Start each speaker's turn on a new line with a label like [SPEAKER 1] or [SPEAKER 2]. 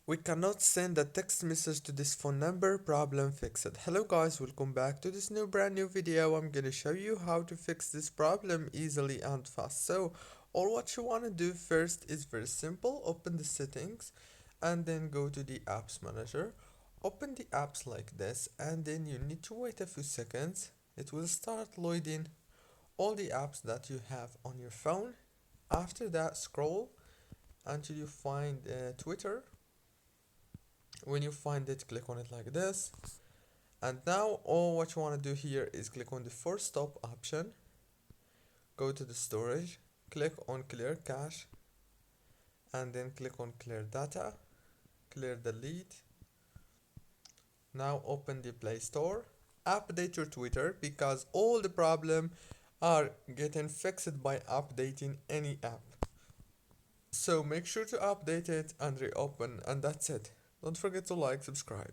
[SPEAKER 1] We cannot send a text message to this phone number, problem fixed. Hello guys, welcome back to this brand new video. I'm gonna show you how to fix this problem easily and fast. So all what you wanna do first is very simple. Open the settings and then go to the apps manager. Open the apps like this and then you need to wait a few seconds. It will start loading all the apps that you have on your phone. After that, scroll until you find Twitter. When you find it, click on it like this. And now all what you want to do here is click on the force stop option, go to the storage, click on clear cache, and then click on clear data, clear delete. Now open the Play Store, update your Twitter because all the problem are getting fixed by updating any app. So make sure to update it and reopen, and that's it. Don't forget to like, subscribe.